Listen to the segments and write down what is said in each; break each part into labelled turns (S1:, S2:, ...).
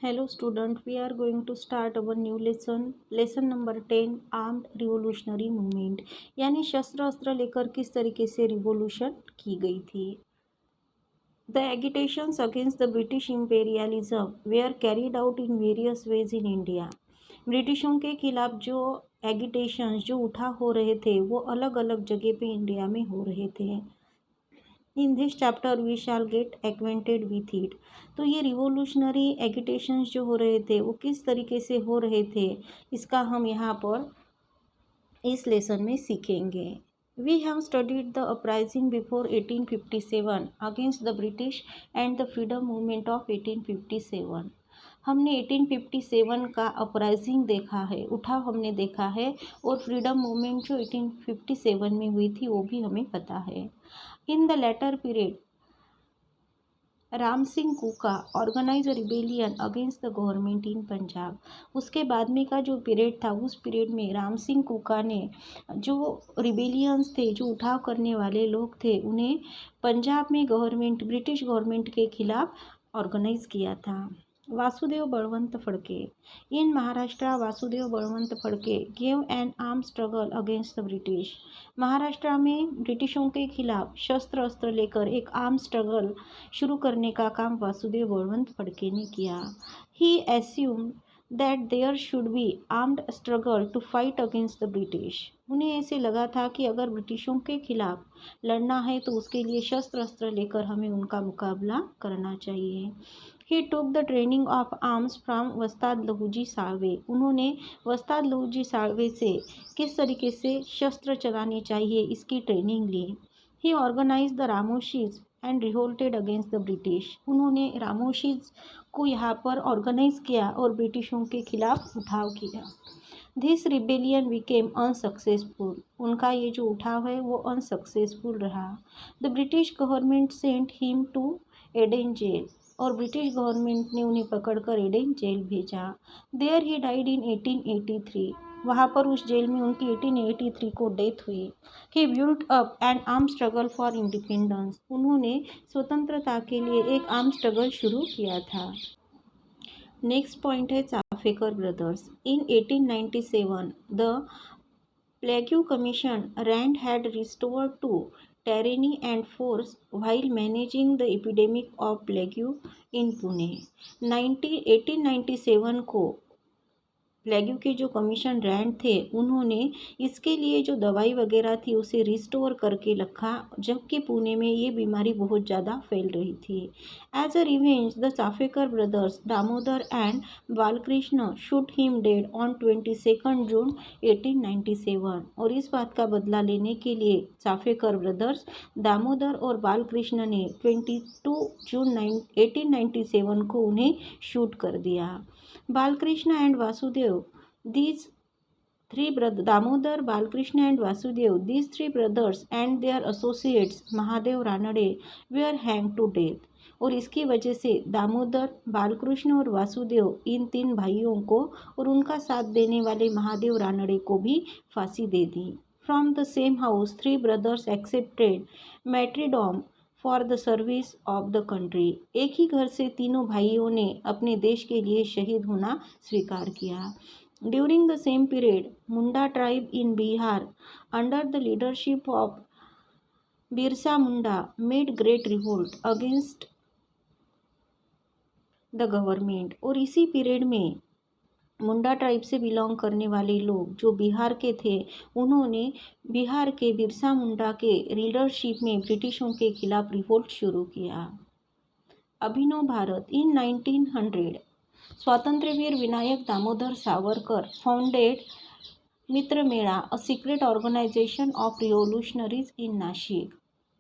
S1: Hello student, we are going to start our new lesson number 10 armed revolutionary movement यानी शस्त्र अस्त्र लेकर किस तरीके से रिवोल्यूशन की गई थी। The agitations against the British imperialism were carried out in various ways in India. ब्रिटिशों के खिलाफ जो एगिटेशंस जो उठा हो रहे थे वो अलग अलग जगह पे इंडिया में हो रहे थे। In this chapter we shall get acquainted with it. तो ये रिवोल्यूशनरी एगिटेशंस जो हो रहे थे वो किस तरीके से हो रहे थे इसका हम यहाँ पर इस लेसन में सीखेंगे। We have studied the uprising before 1857 against the British and the freedom movement of 1857। हमने 1857 का अपराइजिंग देखा है, उठाव हमने देखा है, और फ्रीडम मूवमेंट जो 1857 में हुई थी वो भी हमें पता है। In the later period Ram Singh Kuka organise rebellion against the government in Punjab. उसके बाद में का जो पीरियड था उस पीरियड में राम सिंह कुका ने जो रिबेलियंस थे, जो उठाव करने वाले लोग थे, उन्हें पंजाब में ब्रिटिश गवर्नमेंट के खिलाफ ऑर्गेनाइज किया था। Vasudev Balwant Phadke in Maharashtra Vasudev Balwant Phadke gave an arm struggle against the British. Maharashtra में ब्रिटिशों के खिलाफ शस्त्र अस्त्र लेकर एक आर्म स्ट्रगल शुरू करने का काम वासुदेव बलवंत फड़के ने किया। He assumed that there should be armed struggle to fight against the British. उन्हें ऐसे लगा था कि अगर ब्रिटिशों के खिलाफ लड़ना है तो उसके लिए शस्त्र अस्त्र लेकर हमें उनका मुकाबला करना चाहिए। He took the training of arms from Vastad Lahuji Salve. उन्होंने वस्ताद लहूजी साळवे से किस तरीके से शस्त्र चलाने चाहिए इसकी ट्रेनिंग ली। He organise the Ramoshis and revolted against the British. उन्होंने रामोशीज को यहाँ पर ऑर्गेनाइज किया और ब्रिटिशों के खिलाफ उठाव किया। This rebellion became unsuccessful. उनका ये जो उठाव है वो अनसक्सेसफुल रहा। The British government sent him to Aden jail. और ब्रिटिश गवर्नमेंट ने उन्हें पकड़कर एडेन जेल भेजा। There he died in 1883। वहाँ पर उस जेल में उनकी 1883 को डेथ हुई। He built up an arm struggle for independence. उन्होंने स्वतंत्रता के लिए एक आर्म स्ट्रगल शुरू किया था। नेक्स्ट पॉइंट है Chapekar brothers. In 1897 the plague commission Rand had restored to tyranny and force while managing the epidemic of plague in Pune। 1897 को प्लेग्यू के जो कमीशन रैंड थे उन्होंने इसके लिए जो दवाई वगैरह थी उसे रिस्टोर करके रखा, जबकि पुणे में ये बीमारी बहुत ज़्यादा फैल रही थी। As a revenge the Chaphekar brothers Damodar and Balkrishna shoot him dead on 22 June 1897। और इस बात का बदला लेने के लिए चाफेकर ब्रदर्स दामोदर और बालकृष्ण ने 22 जून 1897 को उन्हें शूट कर दिया। Balkrishna and Vasudev these three brothers Damodar, Balkrishna and Vasudev, these three brothers and their associates Mahadev Ranade were hanged to death। और इसकी वजह से दामोदर, बालकृष्ण और वासुदेव इन तीन भाइयों को और उनका साथ देने वाले महादेव रानड़े को भी फांसी दे दी। From the same house three brothers accepted martyrdom for the service of the country. एक ही घर से तीनों भाइयों ने अपने देश के लिए शहीद होना स्वीकार किया। During the same period Munda tribe in Bihar under the leadership of Birsa Munda made great revolt against the government. और इसी पीरियड में मुंडा ट्राइब से बिलोंग करने वाले लोग जो बिहार के थे उन्होंने बिहार के बिरसा मुंडा के लीडरशिप में ब्रिटिशों के खिलाफ रिवोल्ट शुरू किया। अभिनव Bharat in 1900 Swatantryaveer Vinayak Damodar Savarkar founded Mitra Mela a secret organisation of revolutionaries in Nashik.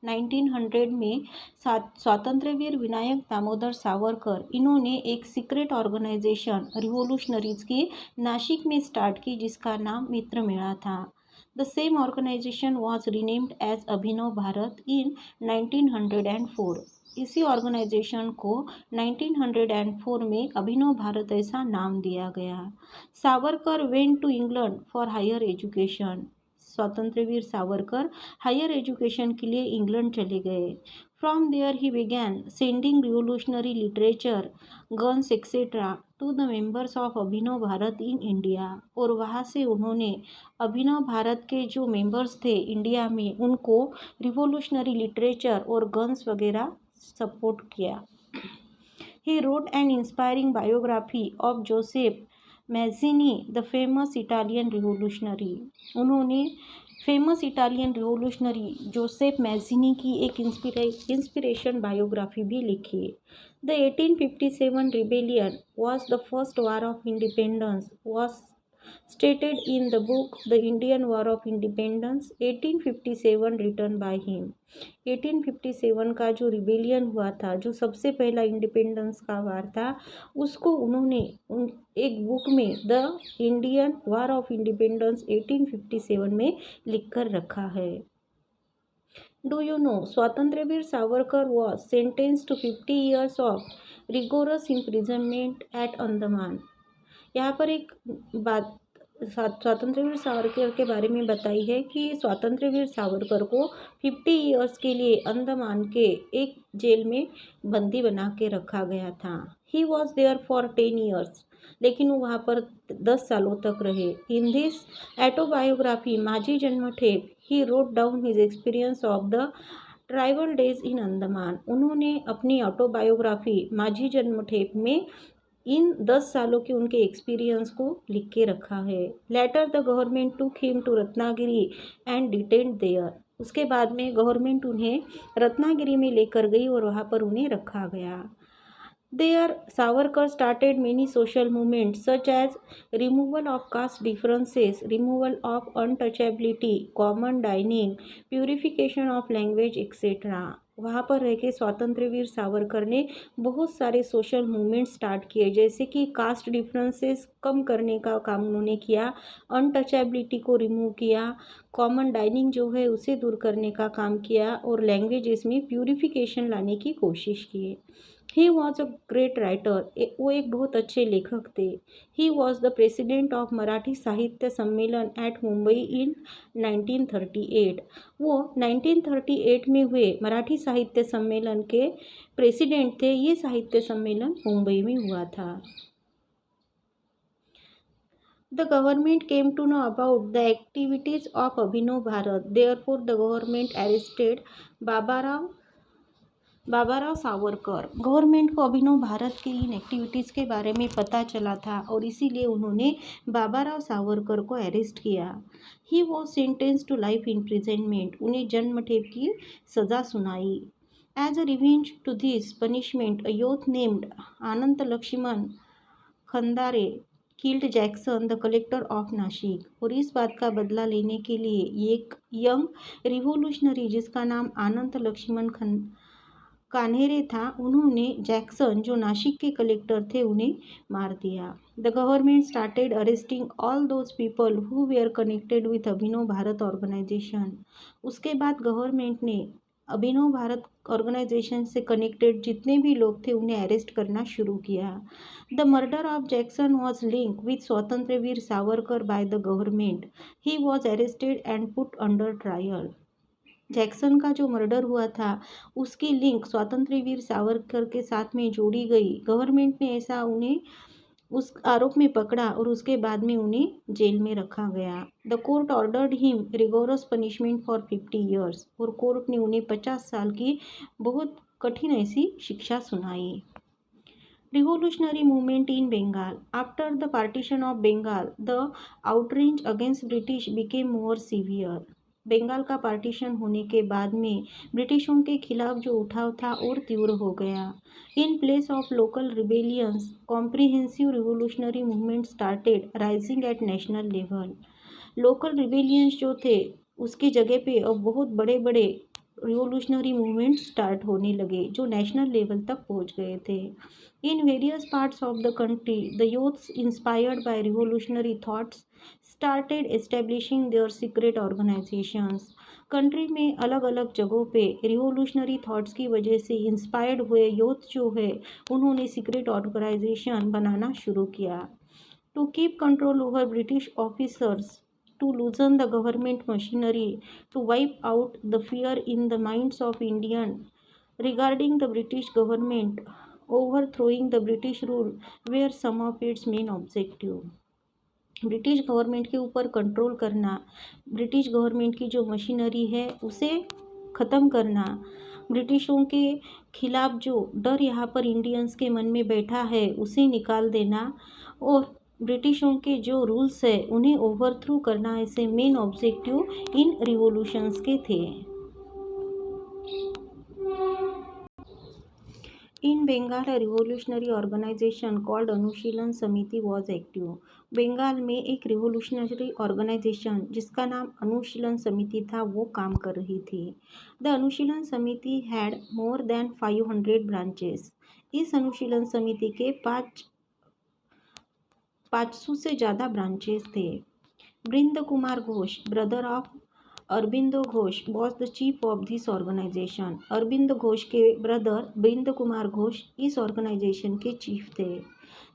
S1: 1900 में स्वातंत्र्यवीर विनायक दामोदर सावरकर इन्होंने एक सीक्रेट ऑर्गेनाइजेशन रिवोल्यूशनरीज की नासिक में स्टार्ट की जिसका नाम मित्र मेला था। The same organisation was renamed as Abhinav Bharat in 1904। इसी ऑर्गेनाइजेशन को 1904 में अभिनव भारत ऐसा नाम दिया गया। Savarkar went to England for higher education. Swatantraveer Savarkar higher education के लिए इंग्लैंड चले गए। From there he began sending revolutionary literature, guns etc. to the members of Abhinav Bharat in India. और वहाँ से उन्होंने अभिनव भारत के जो मेंबर्स थे इंडिया में उनको रिवोल्यूशनरी लिटरेचर और गन्स वगैरह सपोर्ट किया। He wrote an inspiring biography of Joseph Mazzini, the famous Italian revolutionary. उन्होंने famous Italian revolutionary Joseph Mazzini की एक इंस्पिरेशन बायोग्राफी भी लिखी। The 1857 rebellion was the first war of independence was stated in the book The Indian War of Independence 1857 written by him। 1857 का जो rebellion हुआ था, जो सबसे पहला इंडिपेंडेंस का वार था, उसको उन्होंने एक बुक में the Indian war of independence 1857 में लिखकर रखा है। Do you know Swatantryaveer Savarkar was sentence to 50 years of rigorous imprisonment at Andaman. यहाँ पर एक बात स्वातंत्र्यवीर सावरकर के बारे में बताई है कि स्वातंत्र्यवीर सावरकर को 50 इयर्स के लिए अंडमान के एक जेल में बंदी बना के रखा गया था। He was there for 10 years, लेकिन वो वहाँ पर 10 सालों तक रहे। इन this autobiography Majhi Janmathep he wrote down his experience of the tribal days in Andaman. उन्होंने अपनी ऑटोबायोग्राफी माझी जन्मठेप में इन 10 सालों के उनके एक्सपीरियंस को लिख के रखा है। Later the government took him to Ratnagiri and detained there. उसके बाद में गवर्नमेंट उन्हें रत्नागिरी में लेकर गई और वहाँ पर उन्हें रखा गया। There, Savarkar started many social movements such as removal of caste differences, removal of untouchability, common dining, purification of language etc. वहाँ पर रह के स्वतंत्रवीर सावरकर ने बहुत सारे सोशल मूवमेंट स्टार्ट किए, जैसे कि कास्ट डिफरेंसेस कम करने का काम उन्होंने किया, अनटचेबिलिटी को रिमूव किया, कॉमन डाइनिंग जो है उसे दूर करने का काम किया और लैंग्वेजेस में प्यूरिफिकेशन लाने की कोशिश की। He was a great writer, वो एक बहुत अच्छे लेखक थे। He was the president of Marathi साहित्य सम्मेलन एट मुंबई इन 1938। वो 1938 में हुए मराठी साहित्य सम्मेलन के प्रेसिडेंट थे। ये साहित्य सम्मेलन मुंबई में हुआ था। The government came to know about the activities of Abhinav Bharat. Therefore, the government arrested Babarao Savarkar. Government को अभिनव भारत की इन एक्टिविटीज़ के बारे में पता चला था और इसीलिए उन्होंने बाबाराव सावरकर को अरेस्ट किया। He was sentence to life imprisonment. उन्हें जन्मठेप की सज़ा सुनाई। As a revenge to this punishment, a youth named Anand Laxman Khandare killed Jackson the collector of Nashik. और इस बात का बदला लेने के लिए एक यंग रिवोल्यूशनरी जिसका नाम आनंद लक्ष्मण कान्हेरे था, उन्होंने जैक्सन जो नासिक के कलेक्टर थे उन्हें मार दिया। The government started arresting all those people who were connected with Abhinav Bharat organisation. उसके बाद गवर्नमेंट ने अभिनव भारत ऑर्गेनाइजेशन से कनेक्टेड जितने भी लोग थे उन्हें अरेस्ट करना शुरू किया। The murder of Jackson was link with Swatantraveer Savarkar by the government. He was arrested and put under trial. Jackson का जो मर्डर हुआ था उसकी लिंक स्वतंत्रवीर सावरकर के साथ में जोड़ी गई। गवर्नमेंट ने ऐसा उन्हें उस आरोप में पकड़ा और उसके बाद में उन्हें जेल में रखा गया। The court ordered him rigorous punishment for 50 years। और कोर्ट ने उन्हें 50 साल की बहुत कठिन ऐसी शिक्षा सुनाई। Revolutionary movement in Bengal. After the partition of Bengal, the outrage against British became more severe। Bengal का पार्टीशन होने के बाद में ब्रिटिशों के खिलाफ जो उठाव था और तीव्र हो गया। In place of local rebellions comprehensive revolutionary movement started rising at national level. Local rebellions जो थे उसकी जगह पे अब बहुत बड़े बड़े रिवोल्यूशनरी मूवमेंट स्टार्ट होने लगे जो नेशनल लेवल तक पहुंच गए थे। In various parts of the country the youths inspired by revolutionary thoughts started establishing their secret organisations. Country में अलग अलग जगहों पे रिवोल्यूशनरी थॉट्स की वजह से इंस्पायर्ड हुए यूथ जो है उन्होंने सीक्रेट ऑर्गेनाइजेशन बनाना शुरू किया। To keep control over British officers, to loosen the government machinery, to wipe out the fear in the minds of Indian regarding the British government overthrowing the British rule were some of its main objective. British government के ऊपर control करना, British government की जो machinery है उसे ख़त्म करना, ब्रिटिशों के खिलाफ जो डर यहाँ पर इंडियंस के मन में बैठा है उसे निकाल देना और ब्रिटिशों के जो रूल्स है उन्हें ओवरथ्रो करना, ऐसे मेन ऑब्जेक्टिव इन रिवॉल्यूशंस के थे। In Bengal, a revolutionary organization called अनुशीलन समिति was active. बंगाल में एक रिवोल्यूशनरी ऑर्गेनाइजेशन जिसका नाम अनुशीलन समिति था वो काम कर रही थी। द अनुशीलन समिति हैड मोर देन 500 ब्रांचेस। इस अनुशीलन समिति के 500 से ज़्यादा ब्रांचेस थे। Brind Kumar Ghosh, brother of Aurobindo Ghosh, was the chief of this organisation. Aurobind Ghosh के ब्रदर बृंद कुमार घोष इस ऑर्गेनाइजेशन के चीफ थे।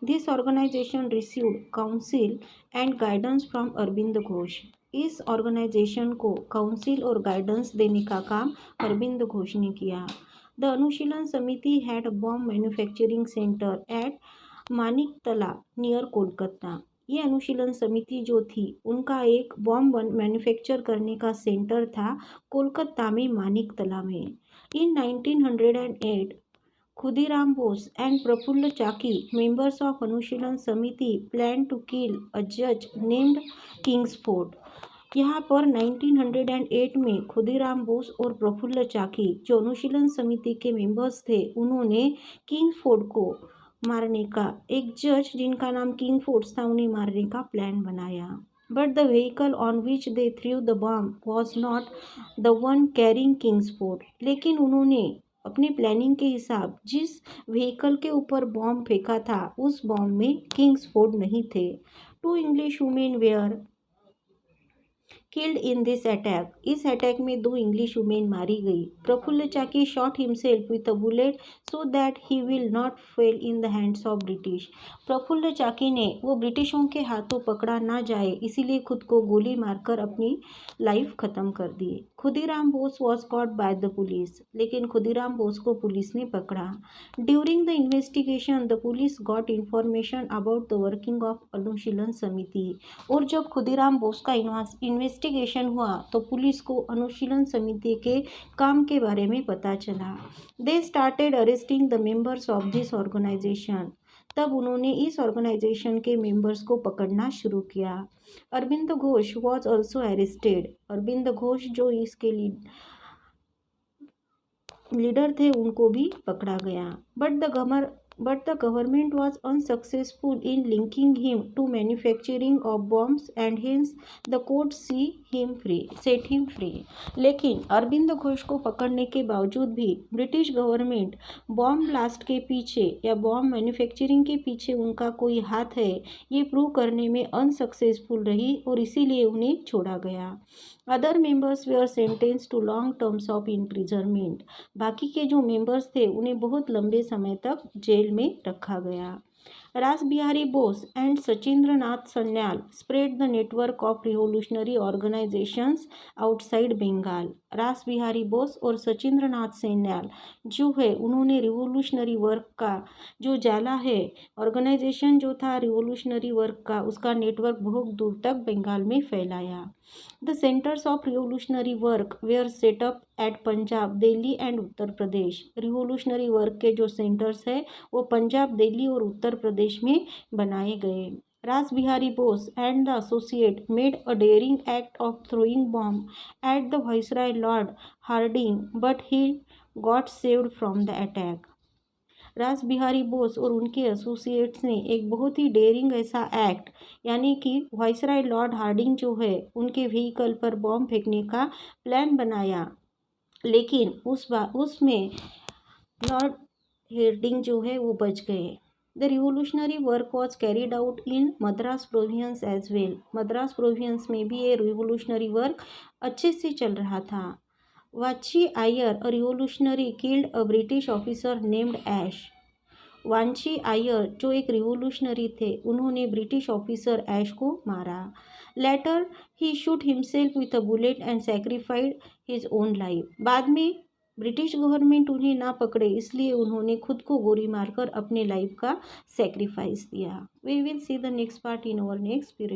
S1: This organisation received council and guidance from Aurobindo Ghosh. इस ऑर्गेनाइजेशन को काउंसिल और गाइडेंस देने का काम अरबिंद घोष ने किया। द अनुशीलन समिति had bomb manufacturing centre at Maniktala near Kolkata. ये अनुशीलन समिति जो थी उनका एक बॉम्ब मैन्युफैक्चर करने का सेंटर था कोलकाता में मानिकतला में। In 1908 Khudiram Bose and Prafulla Chaki, members of Anushilan Samiti, plan to kill अ जज नेम्ड किंग्सफोर्ड। यहाँ पर 1908 में खुदीराम बोस और प्रफुल्ल चाकी जो अनुशीलन समिति के मेंबर्स थे उन्होंने किंग्सफोर्ड को मारने का, एक जज जिनका नाम किंगफोर्ड था उन्हें मारने का प्लान बनाया। But the vehicle on which they through the bomb was not the one carrying Kingsford. लेकिन उन्होंने अपने प्लानिंग के हिसाब जिस व्हीकल के ऊपर बॉम्ब फेंका था उस बॉम्ब में किंग्सफोर्ड नहीं थे। 2 English women were killed in this attack. इस अटैक में 2 इंग्लिश वुमेन मारी गई। Prafulla Chaki shot himself with a bullet so that he will not fall in the hands of British. Prafulla Chaki ने वो ब्रिटिशों के हाथों पकड़ा ना जाए इसीलिए खुद को गोली मारकर अपनी लाइफ ख़त्म कर दी। Khudiram Bose was caught by the police. लेकिन खुदीराम बोस को पुलिस ने पकड़ा। During the investigation the police got information about the working of Anushilan Samiti. और जब खुदीराम बोस का इन्वेस्टिगेशन हुआ तो पुलिस को अनुशीलन समिति के काम के बारे में पता चला। They started arresting the members of this organisation. तब उन्होंने इस ऑर्गेनाइजेशन के मेंबर्स को पकड़ना शुरू किया। Aurobindo Ghosh was also arrested. Aurobindo Ghosh जो इसके लीडर थे उनको भी पकड़ा गया। But the government was unsuccessful in linking him to manufacturing of bombs and hence the court set him free. लेकिन अरविंद घोष को पकड़ने के बावजूद भी ब्रिटिश गवर्नमेंट बॉम्ब ब्लास्ट के पीछे या बॉम्ब मैन्युफैक्चरिंग के पीछे उनका कोई हाथ है ये प्रूव करने में अनसक्सेसफुल रही और इसीलिए उन्हें छोड़ा गया। Other members were sentence to long terms of imprisonment. बाकी के जो मेंबर्स थे उन्हें बहुत लंबे समय तक जेल में रखा गया। Ras Behari Bose and Sachindra Nath Sanyal spread the network of revolutionary organisations outside Bengal. Ras Behari Bose और सचिंद्र नाथ सन्याल जो है उन्होंने रिवोल्यूशनरी वर्क का जो जाला है, ऑर्गेनाइजेशन जो था रिवोल्यूशनरी वर्क का, उसका नेटवर्क बहुत दूर तक बंगाल में फैलाया। The centres of revolutionary work were set up at Punjab, Delhi and Uttar Pradesh. Revolutionary work के जो सेंटर्स है वो पंजाब, दिल्ली और उत्तर प्रदेश में बनाए गए। Ras Behari Bose and the associate made a daring act of throwing bomb at the viceroy Lord Hardinge but he got saved from the attack. Ras Behari Bose और उनके एसोसिएट्स ने एक बहुत ही डेयरिंग ऐसा एक्ट यानी कि वाइसराय लॉर्ड हार्डिंग जो है उनके व्हीकल पर बॉम्ब फेंकने का प्लान बनाया, लेकिन उसमें लॉर्ड हार्डिंग जो है वो बच गए। The revolutionary work was carried out in Madras province as well. Madras province में भी ये रिवोल्यूशनरी वर्क अच्छे से चल रहा था। Vanchi Iyer a revolutionary killed a British officer named Ash. Vanchi Iyer जो एक रिवोल्यूशनरी थे उन्होंने ब्रिटिश ऑफिसर ऐश को मारा। Later he shoot himself with a bullet and sacrificed his own life. बाद में ब्रिटिश गवर्नमेंट उन्हें ना पकड़े, इसलिए उन्होंने खुद को गोली मारकर अपने लाइफ का सेक्रीफाइस दिया। We will see the next part in our next period.